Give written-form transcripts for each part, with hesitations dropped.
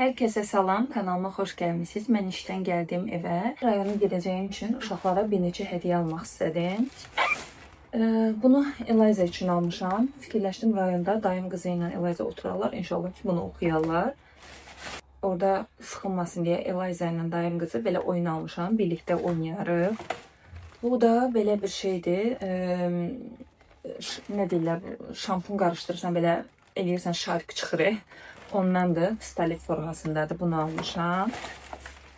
Herkese salam, kanalıma xoş gəlmisiniz. Mən işdən gəldiyim evə rayona gedəcəyim üçün uşaqlara bir neçə hədiyyə almaq istədim. Bunu Eliza üçün almışam. Fikirləşdim rayonda dayım qızı ilə Eliza oturarlar. İnşallah ki bunu oxuyarlar. Orada sıxılmasın deyə Eliza ilə dayım qızı belə oyun almışam. Birlikdə oynayarıq. Bu da belə bir şeydir. Nə deyirlər? Şampun qarışdırırsan belə eləyirsən şarkı çıxır. Ondandır. Pistolet formasındadır. Bunu almışam.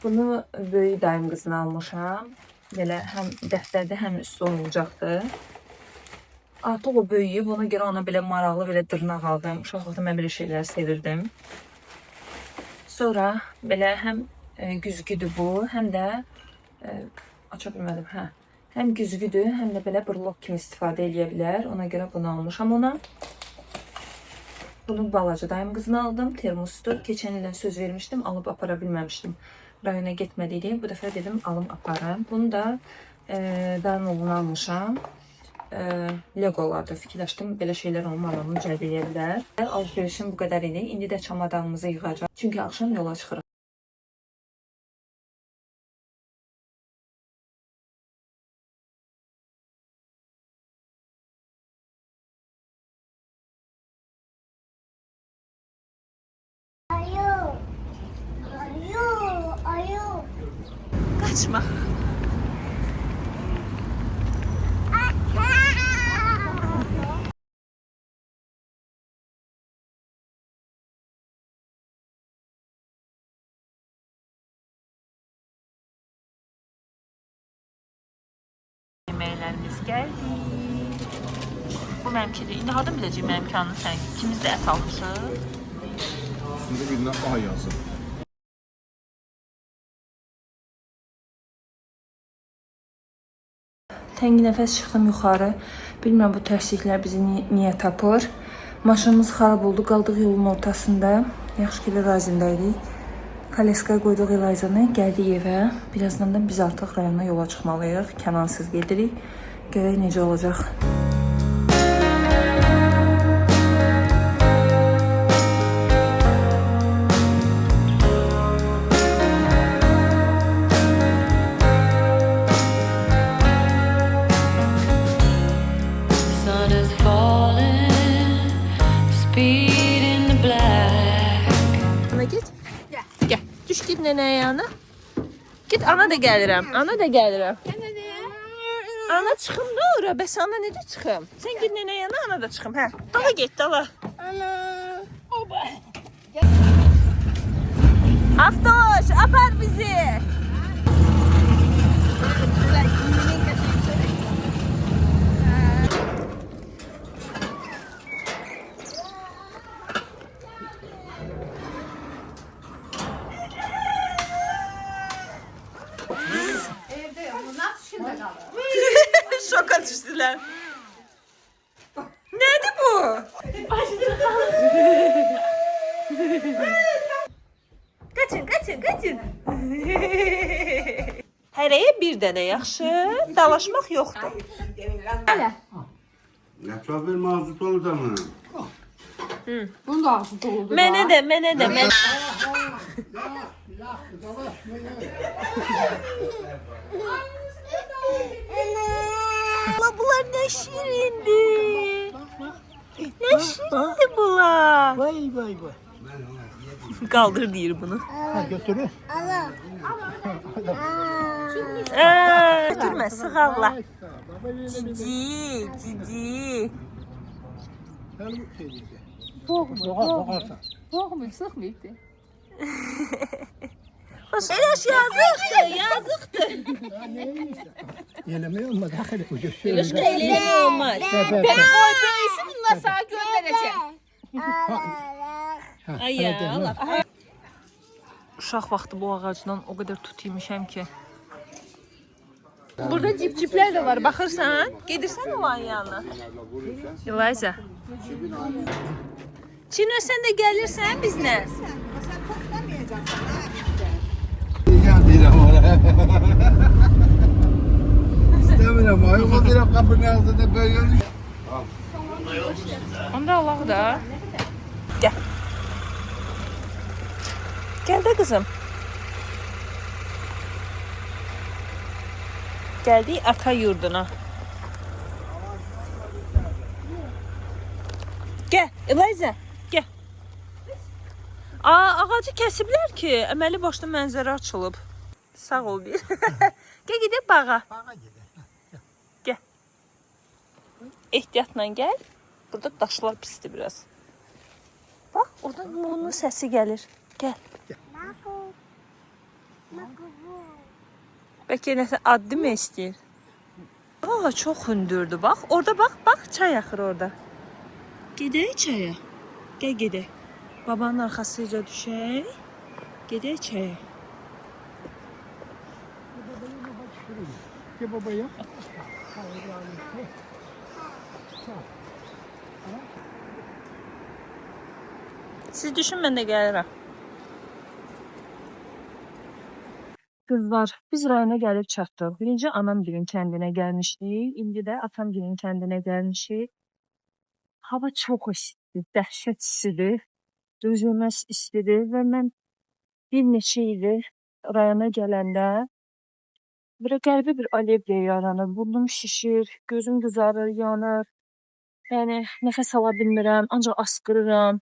Bunu böyük dayım qızına almışam. Belə həm dəftərdə, həm üstü olacaqdır. Artıq o böyüyüb. Ona görə ona belə maraqlı belə dırnaq aldım. Uşaqlıqda mən belə şeyləri sevirdim. Sonra belə həm güzgüdür bu, həm də aça bilmədim, hə. Həm güzgüdür, həm də belə brlok kimi istifadə edə bilər. Ona görə bunu almışam ona. Bunu balaca dayım qızına aldım. Termosdur. Keçən ildən söz vermişdim. Alıb apara bilməmişdim. Rayona getmədiydim. Bu dəfə dedim alım aparım. Bunu da dayım oğlunu almışam. Legolardır. Fikirləşdim belə şeylər onun marağını cəlb edə bilər. Alışverişim bu qədər idi. İndi də çamadanımızı yığacaq. Çünki axşam yola çıxırıq. Kaçma. Yeməklərimiz gəldi. Bu mənimkidir. İndi hardan biləcəyim mənim kanını sən? İkimiz də ət almışıq. Üstündə birinə A yazın. Təngi nəfəs çıxdım yuxarı. Bilmirəm bu tərsliklər bizi niyə tapır. Maşınımız xarab oldu. Qaldıq yolun ortasında. Yaxşı ki razındaydık. Koleskaya qoyduq Elizanı. Gəldik evə. Birazdan da biz artıq rayona yola çıxmalıyıq. Kənansız gedirik. Görək necə olacaq. Düş git neneye yana. Git ana da gelirim. Ana da gelirim. Ana çıxım da ora. Bəs ana necə çıxım? Sən git neneye yana, ana da çıxım. Hə. Dala get, dala. Ana. Oba. Aftoş, apar bizi. Şoka düştüler. Nedir bu? Kaçın, kaçın, kaçın. Hərəyə bir dənə yaxşı, dalaşmaq yoxdur. Hələ. Yapacaq bir mazut olur da mı? Bunu da azı oldu. Mənə də, mənə də, mənə. Bunlar ne şirindi. Ne şirindi bunlar. Vay vay vay. Kaldır diyor bunu. Ha götürün. Götürme sıkalla. Cici, cici. Boğarsan. Boğmayıp sıkmayıp de. Elaş yazıktı, yazıktı. Yelemeyi olmadı. Hakikaten ucuz. Elaş eylemi olmaz. Ben o böyüsü bunlar sana göndereceğim. Ay ya Allah. Uşaq vaxtı bu ağacdan o qədər tut yemişəm ki. Burada cipciplər də var. Baxırsan, gedirsən onların yanına. Eliza. Çino sən də gəlirsən bizlə. Ya deyirəm oraya. İstəmirəm. Ayıq o deyirəm qapının ağzında böyle. Onda Allah da. Gəl. Gel de kızım. Geldik ata yurduna. Gel Eliza, gel. Ağacı kesiblər ki, əməli başda mənzərə açılıb. Sağ ol bir. Gel gidelim bağa. Bağa gidelim. Gel. Ehtiyatla gel. Burada daşlar pisdir biraz. Bak oradan bunun səsi gəlir. Gel. Bəlkə nəsə addı mı istəyir? Çox hündürdür bak. Orada bak çay axır orada. Gedək çaya. Gel gedək. Babanın arxasıca düşək. Gedək çaya. Gel babaya. Siz düşün, mən də gəlirəm. Kızlar, biz rayona gəlib çatdıq. Birinci anam günün kəndinə gəlmişdik. İndi də atam günün kəndinə gəlmişik. Hava çox istidir, dəhşət istidir. Dözülməz istidir və mən bir neçə ildir rayona gələndə bir qəribə bir alev yaranır. Burnum şişir, gözüm qızarır, yanır. Yəni nəfəs ala bilmirəm, ancaq asqırıram.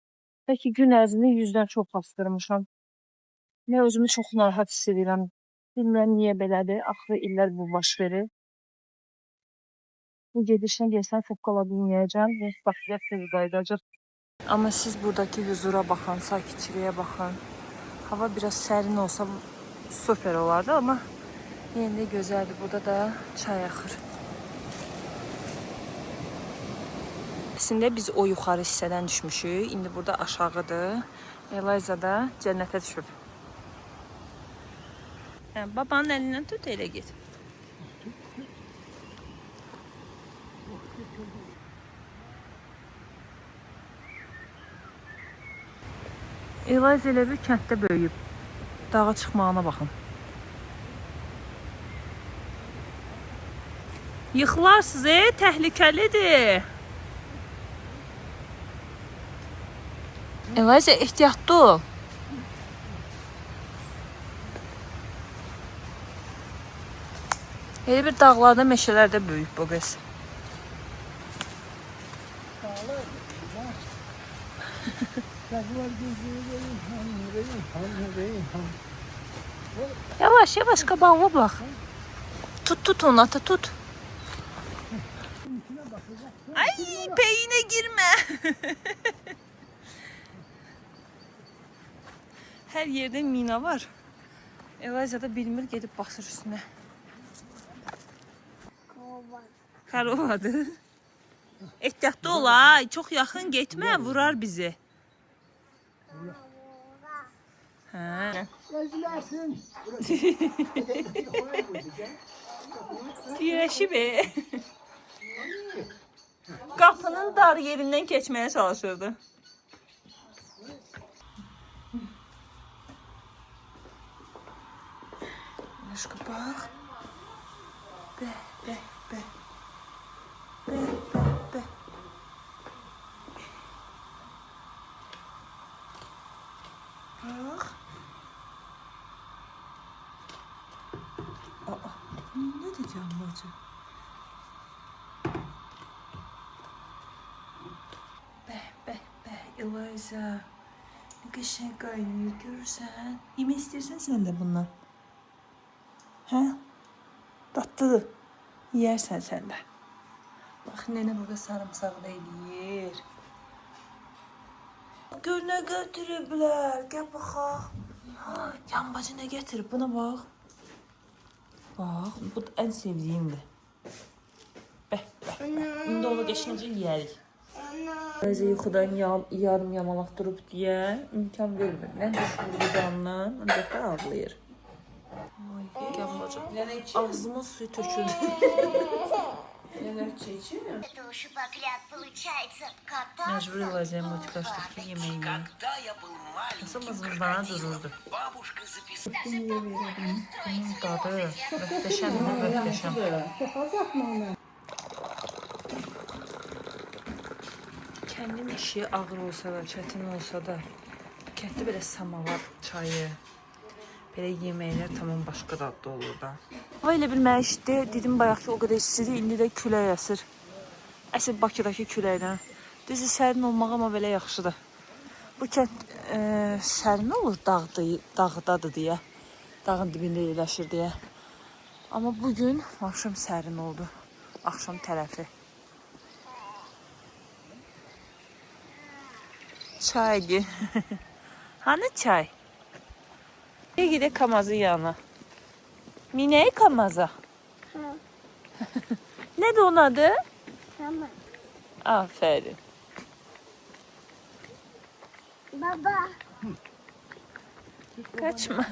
Bəlkə gün ərzində 100-dən çox asqırmışam. Nə özümü çox narahat hiss edirəm. Bilmirəm niyə belədir. Axırı illər bu baş verir. Bu gedişdən gəlsən çox qala bilməyəcəm. Baxacaq tez qayıdacaq. Amma siz buradakı huzura baxın, sakitçiliyə baxın. Hava biraz sərin olsa süper olardı, amma yenə də gözəldir. Burada da çay axır. Əslində biz o yuxarı hissədən düşmüşük. İndi burada aşağıdır. Eliza da cənnətə düşüb. Babanın əlindən tut, elə get. Eliza elə bir kənddə böyüyüb. Dağa çıxmağına baxın. Yıxılarsınız, təhlükəlidir. Eliza, ehtiyatlı ol. Elə bir dağlarda, meşələrdə böyüyüb bu qız. Yavaş yavaş qabağıma bax. Tut onu ata tut. Ay peyine girme. Her yerde mina var. Eliza da bilmir gedib basır üstüne. Karovadır. Ehtiyatlı ol ha. Çok yakın gitme, vurar bizi. Ha. Güneşi be. Kapının dar yerinden geçmeye çalışırdı. Aşkı bak. Be. Bak. Ne diyeceğim bacı? Be. Eliza. Ne güzel kaynıyor görürsen. Yeme istersen sen de bundan. Ha? Tatlıdır. Yersen sen de. Bak nene burada sarımsağı da eləyir. Gör ne götürüblər. Gel baxaq. Yan bacı ne getirib? Buna bak. Bak bu en sevdiğimdir. Be. İndi onu geçince yiyərik. Eliza yuxudan yarım yamalaq durub deyə imkan vermir. Nə düşündürü canından, ancaq da ağlayır. Ay, gel bacı. Ağzıma suyu töküldü. Mecbur Eliza'ya motivlaştık ki yemeği yiyin. Nasıl mızmızlana dururdu. Bunun tadı möhtəşəm. Kəndin işi ağır olsa da, çətin olsa da, Kənddə belə samavar çayı, belə yeməklər tamam başqa dadda olur da. Hava elə bilməmişdi, dedim bayaq ki o qədər istidir, indi də külək əsir. Əsir Bakıdakı küləkdən. Düzü sərin olmaq amma belə yaxşıdır. Bu kənd sərin olur dağdadır deyə, dağın dibində yerləşir deyə. Amma bugün axşam sərin oldu, axşam tərəfi. Çaydı. Hani çay? Bir gide Kamaz'ın yanına. Mine'yi Kamaz'a. Ne de onun adı? Tamam. Aferin. Baba. Kaçma.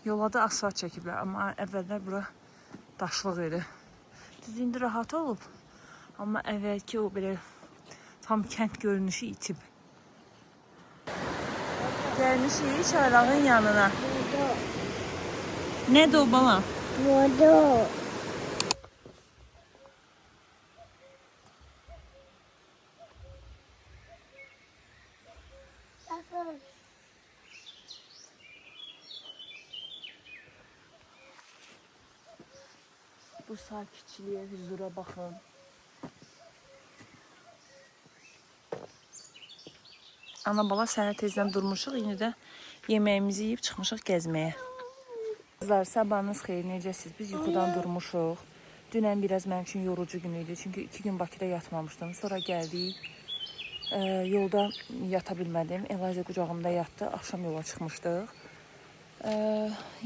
Yola da asfalt çəkiblər, amma əvvəllər bura daşlıq idi. Düz indi rahat olub. Amma əvvəlki o belə tam kənd görünüşü itib. Gəlmişik çaylağın yanına. Nədir o bala? Modo. Bu sakitçiliyə, huzura baxın. Ana bala səhər tezdən durmuşuq, indi də yeməyimizi yeyib çıxmışıq gəzməyə. Qızlar, sabahınız xeyir, necəsiz? Biz yuxudan durmuşuq. Dünən biraz mənim üçün yorucu gün idi, çünki 2 gün Bakıda yatmamışdım. Sonra gəldik, yolda yata bilmədim. Elazığ qucağımda yatdı, axşam yola çıxmışdıq.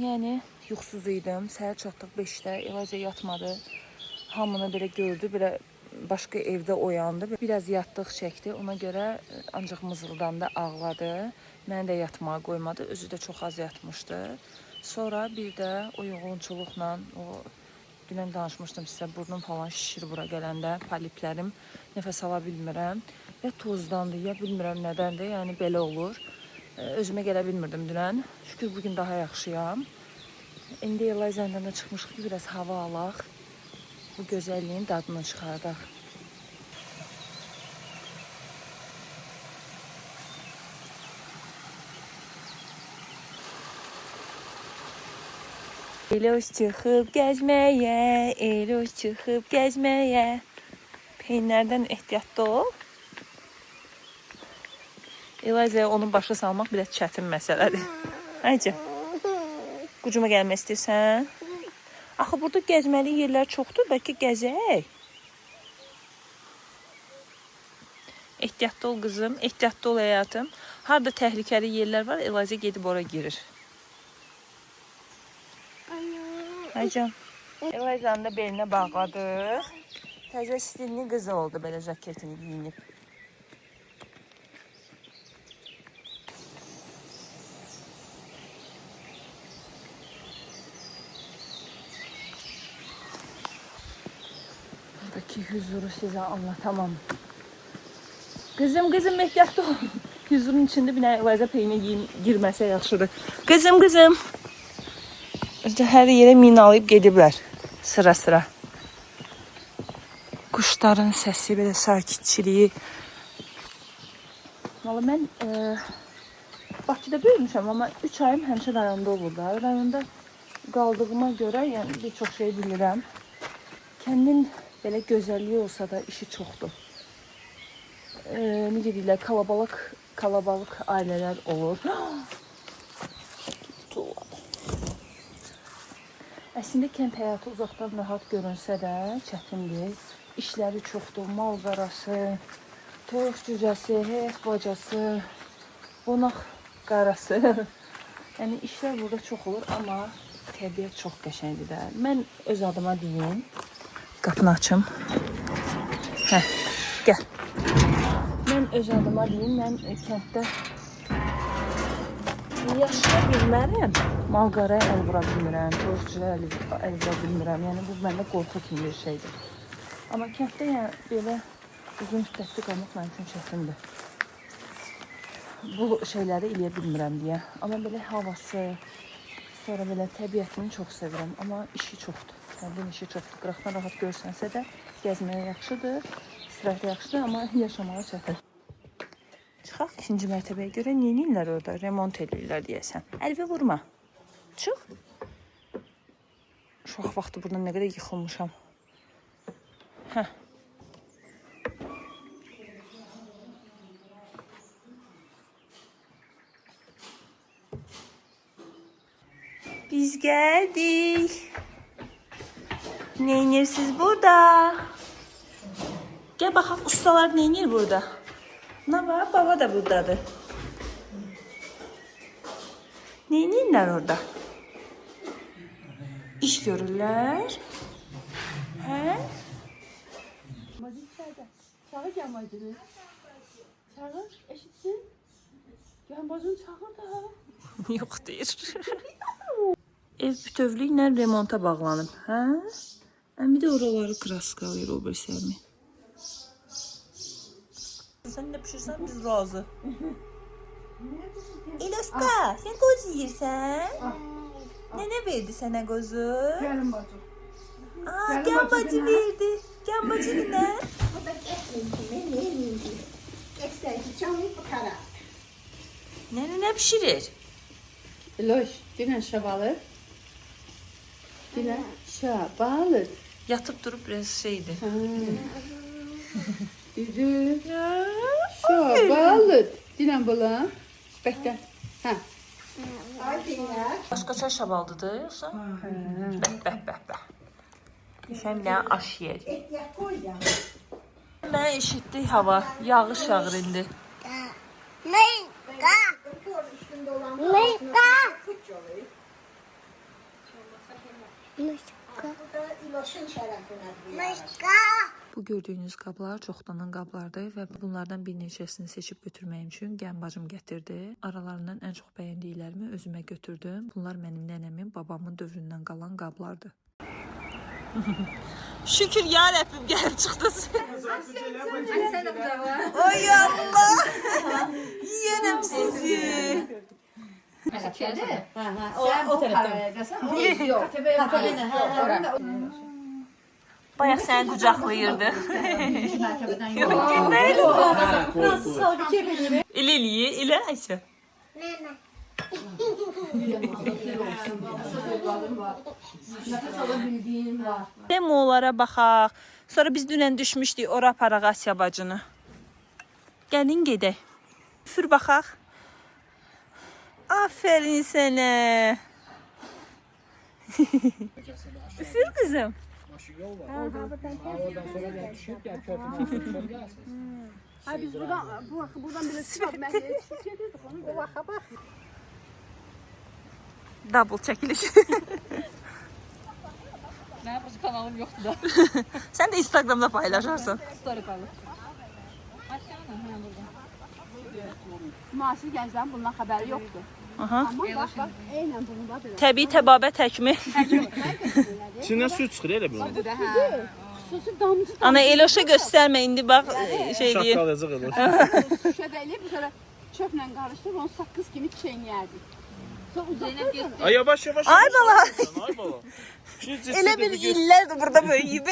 Yəni, yuxusuz idim. Səhər çatdıq 5-də, Elazığ yatmadı. Hamını belə gördü, belə başqa evdə oyandı. Biraz yatdıq, çəkdi. Ona görə ancaq mızıldandı, ağladı. Məni də yatmağa qoymadı. Özü də çox az yatmışdı. Sonra bir də o yoğunçuluqla, o dünən danışmışdım sizə, burnum falan şişir bura gələndə, poliplərim, nəfəs ala bilmirəm. Ya tozdandır, ya bilmirəm nədəndir, yəni belə olur. Özümə gələ bilmirdim dünən. Şükür bugün daha yaxşıyam. İndi Elazığdan da çıxmışıq ki, biraz hava alaq. Bu gözəlliyin dadını çıxardaq. Eloş çıxıb gəzməyə, Eloş çıxıb gəzməyə. Peynlərdən ehtiyatlı ol. Elazığ'a onun başı salmaq biraz çətin məsələdir. Ayca, qucuma gəlmək istəyirsən? Axı burada gəzməli yerlər çoxdur, bəlkə gəzək. Ehtiyatlı ol qızım, ehtiyatlı ol həyatım. Harada təhlükəli yerlər var, Elazığ gedib ora girir. Aycan, Elazığ'ın da belinə bağladıq. Təzə stilli qızı oldu, belə jaketini giyinib. Buradaki huzuru size anlatamam. Kızım ehtiyatlı ol. Huzurun içinde bir Elazığ peyni girməsə yaxşıdır. Kızım. İşte her yere minalayıb gediblər sıra. Quşların səsi, belə sakitçiliyi. Vallahi mən Bakıda böyümüşəm, amma 3 ayım həmişə rayonda olur da. Rayonda qaldığıma görə yəni bir çox şey bilirəm. Kəndin belə gözəlliyi olsa da işi çoxdur. Necə deyirlər, kalabalıq ailələr olur. Əslində kənd həyatı uzaqdan rahat görünsə də çətindir. İşləri çoxdur, mal qarası, toyuq cücəsi, heyət bacası, qonaq qarası. Yəni işlər burada çox olur, amma təbiət çox qəşəngdir də. Mən öz adıma deyim, qapını açım. Gəl. Mən öz adıma deyim, mən kənddə yaşaya bilmərəm. Mal-qaraya əl vura bilmirəm, toyuqçuya əl vura bilmirəm. Yəni bu məndə qorxu kimi bir şeydir. Amma kənddə yəni belə uzun müddətli qalmaq mənim üçün çətindir. Bu şeyləri eləyə bilmirəm deyə. Amma belə havası, sonra belə təbiətini çox sevirəm. Amma işi çoxdur. Kəndin işi çoxdur. Qıraqdan rahat görsənsə də gəzməyə yaxşıdır. istirahətə yaxşıdır, amma yaşamağa çətin. Çıxaq ikinci mərtəbəyə görə nə edirlər orada? Remont edirlər deyəsən. Əlvi vurma. Çıx. Uşaq vaxtı buradan nə qədər yıxılmışam. Hə. Biz gəldik. Neyinirsiniz burada? Gəl baxaq ustalar neynir burada? Ne var? Baba da buradadır. Neynirlər orada? İş görürlər. Hə? Çağır gelmediniz. Çağır, eşitsin. Gel bacın çağır da. Yox deyir. Ev bütövlüklə remonta bağlanıb. Hə? Bir də oraları kraskalayır o birisini. Sen ne pişirsen biz razı. İlaska, sen göz yiyirsən? Nene verdi sana gözü? Gelin bacım. Aa, gel bacı verdi. Gel bacı ne? Bu da kesmeyince, kesmeyince çamur bakarak. Nene ne pişirir? Loş, dinen şabalı. Dinen şabalı. Yatıp durup biraz şeydi. Düdü. Şabalı. Dinen bulan. Bekle. Ha. Hadi ya. Başka çay şabaldıdır yoksa? Bəh. Sen bir dənə aş yer. Et yak koy ya. Mən eşitdik hava. Yağış yağır indi. Mika. Doktor üstünde olan Mika. kuş oluyor. Mika. Bu da İloş'un şerefine diyor. Mika. Bu gördüyünüz qablar çoxdanın qablardır və bunlardan bir neçəsini seçib götürməyim üçün gən bacım gətirdi. Aralarından ən çox bəyəndiklərimi özümə götürdüm. Bunlar mənim nənəmin, babamın dövründən qalan qablardır. Şükür ya Rəbbim gəlib çıxdınız. Sen de burada var. Ay Allah! Yiyənəm sizi. Kedi. O taraftan. Yok. Bayaq səni qucaqlayırdı. Fransız halkı kebeleri. İlə eləyə, elə Ayşə. Mama. Nefes alabildiğim var. Demolara baxaq. Sonra biz dünən düşmüşdük ora aparaq Asiya bacını. Gəlin gedək. Üfür baxaq. Aferin sənə. Üfür qızım. Ha biz buradan bile sıfat məhliyə düşüb gedirdik onu. O vaxa bax. Double çəkiliş. Mənim bu kanalım yoxdur da. Sən də Instagramda paylaşarsan. Story qalır. Müasir gənclərin bundan xəbəri yoxdur. Aha. Amma bax, eynən bunu da belə. Təbii təbabət həkmi. İçindən su çıxır elə bir. Xüsusi damcı Ana Eloşa göstərmə indi bax şey deyir. Şaqqalacaq elə. şüşədə eləyib, sonra çöplə qarışdırıb onu saqqız kimi çeynəyərdik. Sonra uzaqda Ay yavaş yavaş. Ay bala. Ay bala. Elə bir illərdir burada böyüyüb.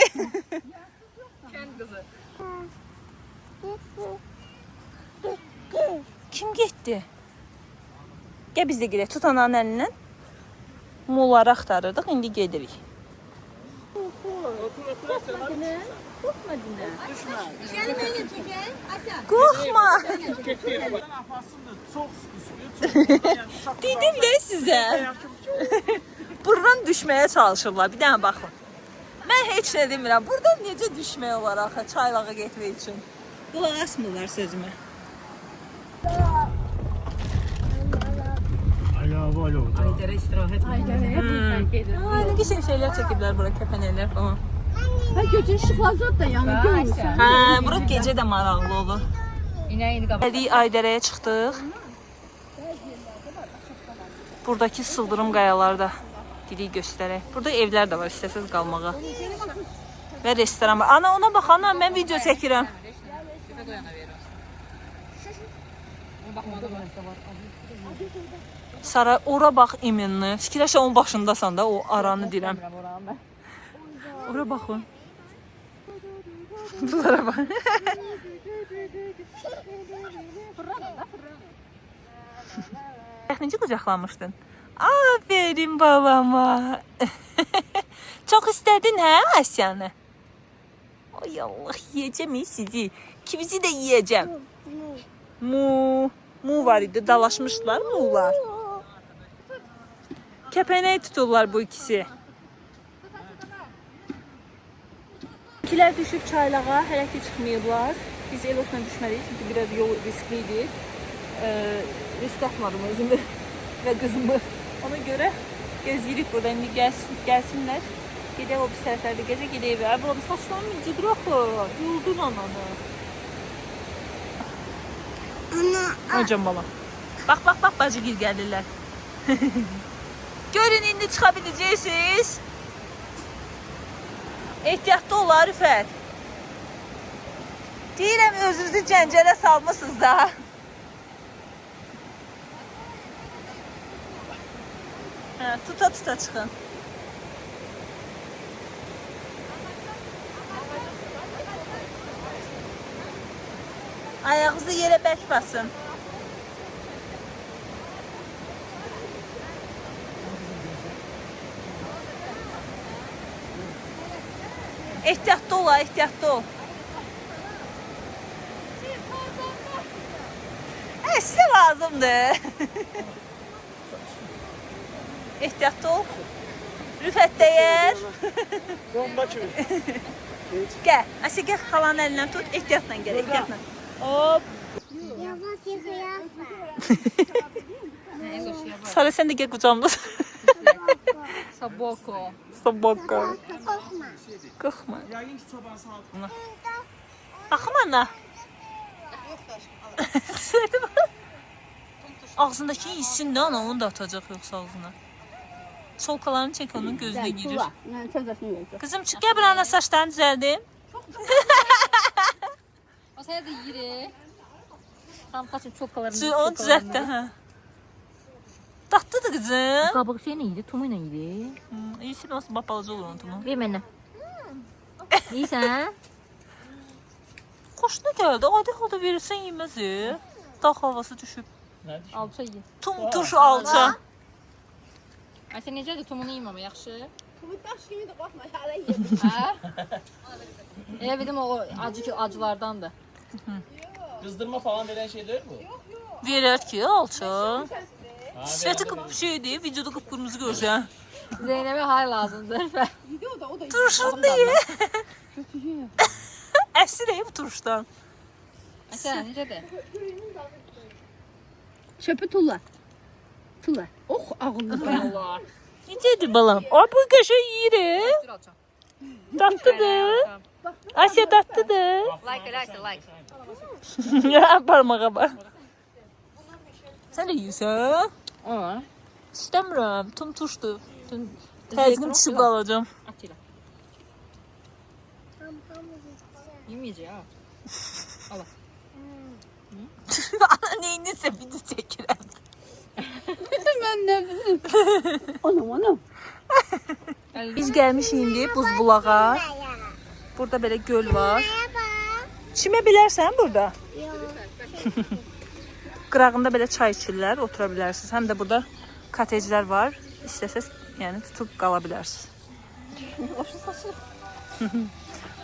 Kim getdi? Gəl biz də gedək. Tut ananın əlindən. Mulları axtarırdıq, indi gedirik. Qorxma. Dedim ya sizə. Buradan düşməyə çalışırlar. Bir dənə baxın. Mən heç nə demirəm. Buradan necə düşmək olar axı çaylağa getmək üçün? Qulaq asmırlar sözümə. Aydərə istirahət. Ay, nə qəşəng şeylər çəkiblər bura, kəpənəklər falan. Ha gecə işıqlar da yanı görmüsən. Hə, bura gecə də maraqlı olur. İnəyini qaba. Gəldik Aydərəyə çıxdıq. Buradakı sıldırım qayalarda dedik göstərək. Burada evlər də var, istəsəz qalmağa. Və restoran var. Ana ona bax ana, mən video çəkirəm. Sara ora bax iminli. Fikirləşə onun başındasan da o aranı deyirəm. Ora baxın. Bunlara bak. Necə qucaqlamışdın? Aferin babama. Çok istedin ha Asyanı? Ay Allah, yiyeceğim sizi. Kivizi de yiyeceğim. Mu var idi, dalaşmışlar mular. Kepeneği tuturlar bu ikisi. İkiler düşüb çaylağa, hələ ki çıxmayıblar. Biz Elosla düşmədik çünki biraz yol riskliydi. Risk atmadım özümü və qızımı. Ona görə gezirik burada. İndi gəlsinlər. Gedək o bir tərəflərdə gecə gedək evə. Ay baba, saçlarım incidir axı. Yoldun ananı. Hocam bala. Bax, bacıgil gəlirlər. Görün, indi çıxa biləcəksiniz. Ehtiyatlı ol Arifət. Deyirəm, özünüzü cəncələ salmışsınız da. Tuta çıxın. Ayağınızı yerə bərk basın. Ehtiyatlı ol, ehtiyatlı ol. Sizə lazımdır. Ehtiyatlı ol. Rüfət dəyər. Bomba kimi. Gəl. Asiyə gəl, xalanın əlindən tut. Ehtiyatla gəl, ehtiyatla. Hop. Yavaş yıkayarsan. Sara, sən də gəl qucağımda. Saboko. Sabaka. Korkma. Qorxma. Yəqin ki, çoban saat. Baxım ana. Ağzındakı yesin də ana, onu da atacaq yoxsa ağzına. Solkalarını çək, onun gözünə girir. Mən sözləşmə verəcəm. Qızım, çıx gəl buranın saçlarını düzəldim. O sənə də yiri. Tam kaçın çopkalarını. Onu düzəlt də, hə. Tatlıdır qızım. Qabığı şeylə yedi, tumu ilə yedi. İyisi nasıl bapalaca olur onun tumu. Ver mənə. Yiysən? Xoşuna gəldi. Adi halda verirsən yeməzi. Dağ havası düşüb. Alça ye. Tum turşu alça. Ay sən necədir? Tumunu yeyim ama yaxşı. Bu daş kimi də baxma, hələ yedim. Hə? Elə bildim o acılardandır. Qızdırma falan verən şey deyil bu? Verir ki alça. Sifəti şeydir, videoda qıpqırmızı görsən. Zeynəbə hay lazımdır. O da Turşunu da ye. Əsir bu turşdan. Ay sən necədir? Çöpü tulla. Tulla. Oh ağıllı be. Allah. Necədir balam? O bu qəşəng yeyir. Dur alça. Tatlıdır. Asiya tatlıdır. Like elə isə like. Ya parmağa bax. Sən də yeyirsən? Aa. İstəmirəm. Tum turşdur. Təzmin düşüb qalacam. At elə. Yeməyəcək ha. Ana neyinsə video çəkirəm. Mən nə bilim. Anam. Biz gəlmişik indi buzbulağa. Burada belə göl var. Çimə bilərsən burada? Qırağında belə çay içirlər, otura bilərsiniz. Həm də burada koteclər var. İstəsəz, yəni tutub qala bilərsiniz.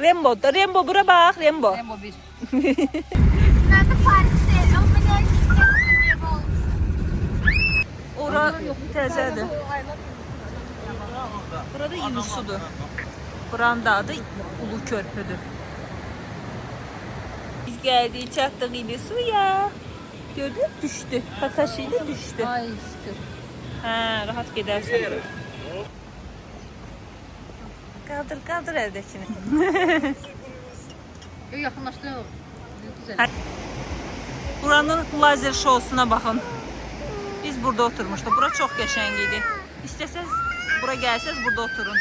Rembo, Rembo bura bax, Rembo. Rembo 1. Ben de Paris'te. Ama ben istiyorum. Ora təzədir. Burada Yunusludur. Buranın da adı Ulu Körpüdür. Biz gəldik, çatdıq indi suya. Gördün, düşdü. Pataş ilə düşdü. Ay şükür. Hə, rahat gedərsən. Qaldır ərdəkini. Yaxınlaşdı. Buranın lazer şousuna baxın. Biz burada oturmuşduq. Bura çox qəşəng idi. İstəsəz bura gəlsəz burada oturun.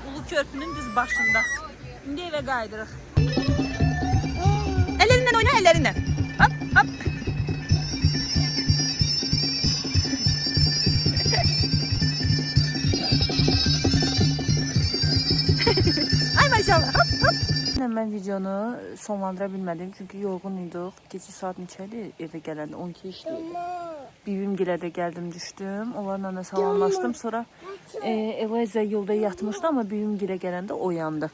Ulu Körpünün düz başında. İndi evə qayıdırıq. Əllərindən oyna, əllərindən. Hop, hop. Ay maşallah. Hop, hop. mən videonu sonlandıra bilmədim. Çünki yorğun idik. Gecə saat neçədir evə gələndə? 12 işdi. Bibimgilə də gəldim, düşdüm. Onlarla da salamlaşdım. Sonra Eliza yolda yatmışdı, amma bibimgilə gələndə oyandı.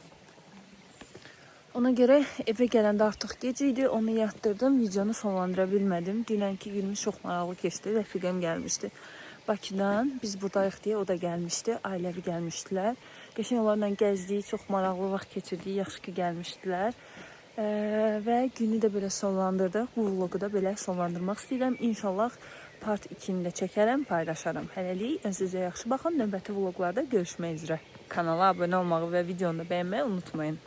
Ona görə evə gələndə artıq gec idi. Onu yatdırdım. Videonu sonlandıra bilmədim. Dünənki günümüz çox maraqlı keçdi. Rəfiqəm gəlmişdi Bakıdan. Biz buradayıq deyə o da gəlmişdi. Ailəvi gəlmişdilər. Qəşəng onlarla gəzdik. Çox maraqlı vaxt keçirdik. Yaxşı ki gəlmişdilər. Və günü də belə sonlandırdıq. Bu vlogu da belə sonlandırmaq istəyirəm. İnşallah part 2-ni də çəkərəm, paylaşarım. Hələlik özünüzə yaxşı baxın. Növbəti vloqlarda görüşmək üzrə. Kanala abunə olmağı və videonu da bəyənməyi unutmayın.